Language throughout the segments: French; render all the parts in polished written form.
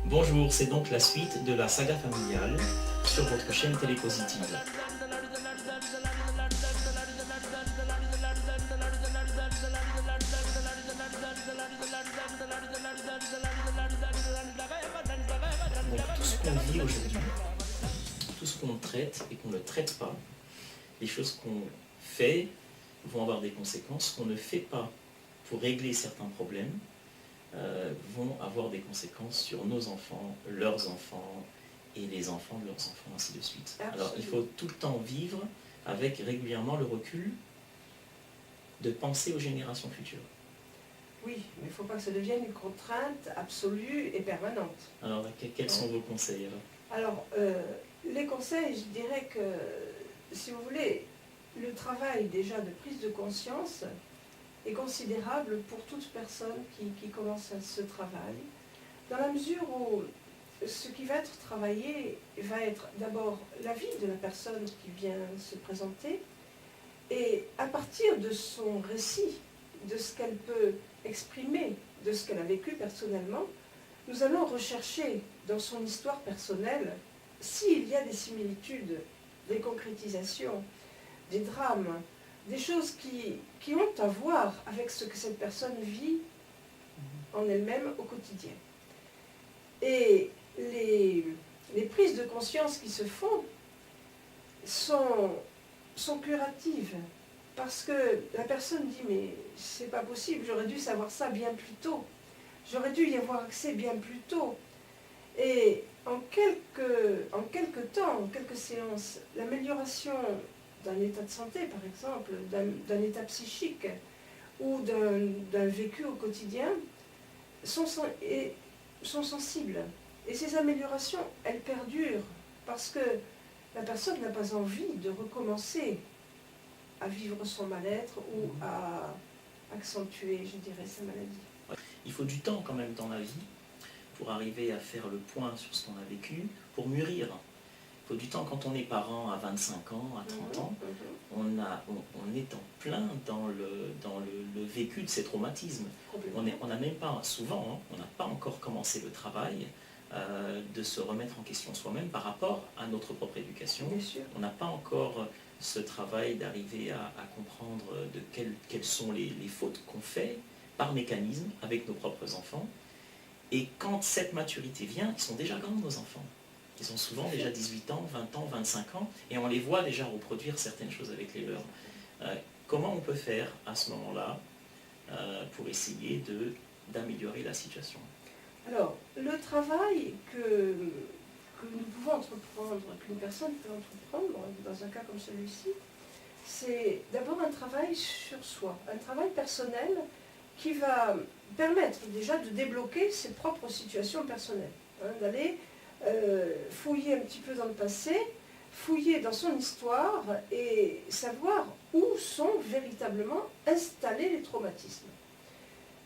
Bonjour, c'est donc la suite de la saga familiale sur votre chaîne Télépositive. Donc tout ce qu'on vit aujourd'hui, tout ce qu'on traite et qu'on ne traite pas, les choses qu'on fait vont avoir des conséquences, qu'on ne fait pas pour régler certains problèmes, vont avoir des conséquences sur nos enfants, leurs enfants et les enfants de leurs enfants, ainsi de suite. Absolument. Alors il faut tout le temps vivre avec régulièrement le recul de penser aux générations futures. Oui, mais il ne faut pas que ça devienne une contrainte absolue et permanente. Alors quels sont vos conseils alors? Alors, les conseils, je dirais que, si vous voulez, le travail déjà de prise de conscience est considérable pour toute personne qui commence à ce travail, dans la mesure où ce qui va être travaillé va être d'abord la vie de la personne qui vient se présenter, et à partir de son récit, de ce qu'elle peut exprimer, de ce qu'elle a vécu personnellement, nous allons rechercher dans son histoire personnelle s'il y a des similitudes, des concrétisations, des drames, des choses qui ont à voir avec ce que cette personne vit en elle-même au quotidien. Et les prises de conscience qui se font sont curatives, parce que la personne dit « mais c'est pas possible, j'aurais dû savoir ça bien plus tôt, j'aurais dû y avoir accès bien plus tôt ». Et en quelques temps, en quelques séances, l'amélioration d'un état de santé, par exemple, d'un état psychique ou d'un vécu au quotidien, sont sensibles. Et ces améliorations, elles perdurent, parce que la personne n'a pas envie de recommencer à vivre son mal-être ou à accentuer, je dirais, sa maladie. Il faut du temps quand même dans la vie pour arriver à faire le point sur ce qu'on a vécu, pour mûrir. Il faut du temps quand on est parent à 25 ans, à 30 ans, on est en plein dans le vécu de ces traumatismes. On n'a même pas, souvent, hein, on n'a pas encore commencé le travail de se remettre en question soi-même par rapport à notre propre éducation. On n'a pas encore ce travail d'arriver à comprendre quelles sont les fautes qu'on fait par mécanisme avec nos propres enfants. Et quand cette maturité vient, ils sont déjà grands, nos enfants. Ils ont souvent déjà 18 ans, 20 ans, 25 ans, et on les voit déjà reproduire certaines choses avec les leurs. Comment on peut faire à ce moment-là pour essayer d'améliorer la situation? Alors, le travail que nous pouvons entreprendre, qu'une personne peut entreprendre dans un cas comme celui-ci, c'est d'abord un travail sur soi, un travail personnel qui va permettre déjà de débloquer ses propres situations personnelles, hein, d'aller fouiller un petit peu dans le passé, fouiller dans son histoire et savoir où sont véritablement installés les traumatismes.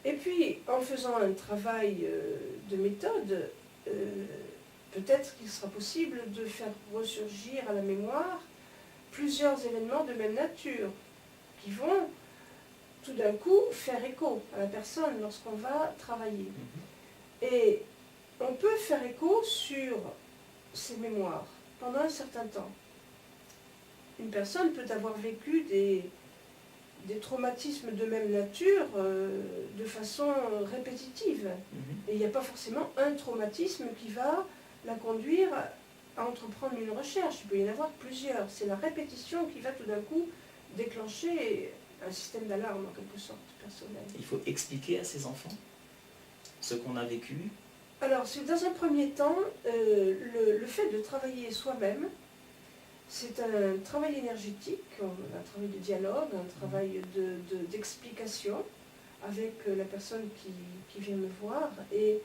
Et puis, en faisant un travail de méthode, peut-être qu'il sera possible de faire ressurgir à la mémoire plusieurs événements de même nature qui vont tout d'un coup faire écho à la personne lorsqu'on va travailler. Et on peut faire écho sur ces mémoires pendant un certain temps. Une personne peut avoir vécu des traumatismes de même nature de façon répétitive. Et il n'y a pas forcément un traumatisme qui va la conduire à entreprendre une recherche. Il peut y en avoir plusieurs. C'est la répétition qui va tout d'un coup déclencher un système d'alarme en quelque sorte personnel. Il faut expliquer à ses enfants ce qu'on a vécu. Alors, dans un premier temps, le fait de travailler soi-même, c'est un travail énergétique, un travail de dialogue, un travail d'explication avec la personne qui vient me voir. Et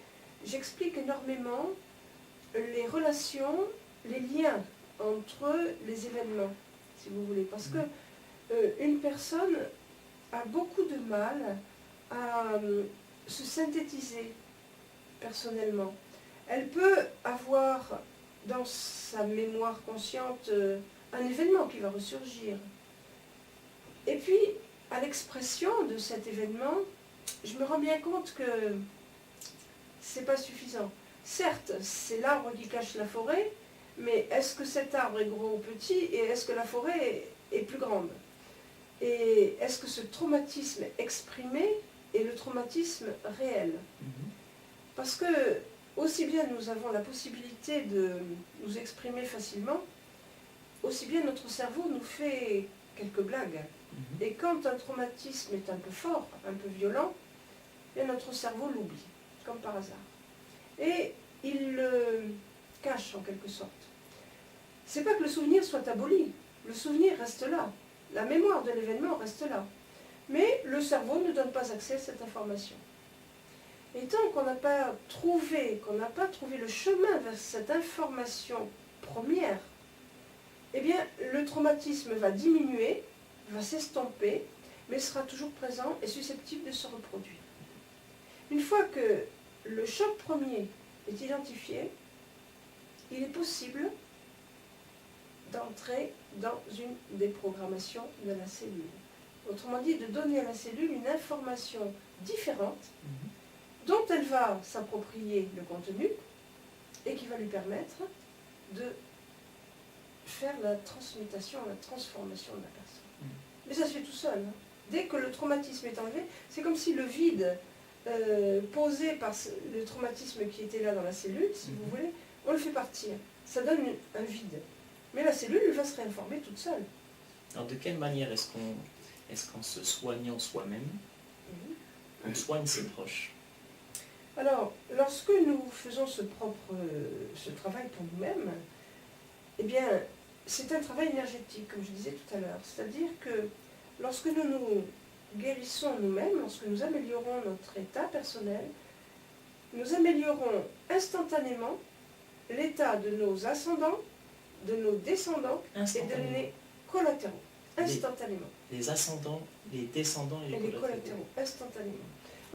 j'explique énormément les relations, les liens entre les événements, si vous voulez. Parce que une personne a beaucoup de mal à se synthétiser personnellement. Elle peut avoir dans sa mémoire consciente un événement qui va ressurgir. Et puis, à l'expression de cet événement, je me rends bien compte que c'est pas suffisant. certes, c'est l'arbre qui cache la forêt, mais est-ce que cet arbre est gros ou petit et est-ce que la forêt est plus grande? Et est-ce que ce traumatisme exprimé est le traumatisme réel? Parce que, aussi bien nous avons la possibilité de nous exprimer facilement, aussi bien notre cerveau nous fait quelques blagues. Et quand un traumatisme est un peu fort, un peu violent, bien notre cerveau l'oublie, comme par hasard. Et il le cache en quelque sorte. C'est pas que le souvenir soit aboli, le souvenir reste là, la mémoire de l'événement reste là. Mais le cerveau ne donne pas accès à cette information. Et tant qu'on n'a pas trouvé le chemin vers cette information première, eh bien, le traumatisme va diminuer, va s'estomper, mais sera toujours présent et susceptible de se reproduire. Une fois que le choc premier est identifié, il est possible d'entrer dans une déprogrammation de la cellule. Autrement dit, de donner à la cellule une information différente dont elle va s'approprier le contenu et qui va lui permettre de faire la transmutation, la transformation de la personne. Mais ça se fait tout seul. Dès que le traumatisme est enlevé, c'est comme si le vide posé par le traumatisme qui était là dans la cellule, si vous voulez, on le fait partir. Ça donne un vide. Mais la cellule va se réinformer toute seule. Alors de quelle manière est-ce qu'en se soignant soi-même, on soigne ses proches? Alors, lorsque nous faisons ce travail pour nous-mêmes, eh bien, c'est un travail énergétique, comme je disais tout à l'heure. C'est-à-dire que lorsque nous nous guérissons nous-mêmes, lorsque nous améliorons notre état personnel, nous améliorons instantanément l'état de nos ascendants, de nos descendants et de nos collatéraux. Instantanément. Les ascendants, les descendants et les collatéraux. Instantanément.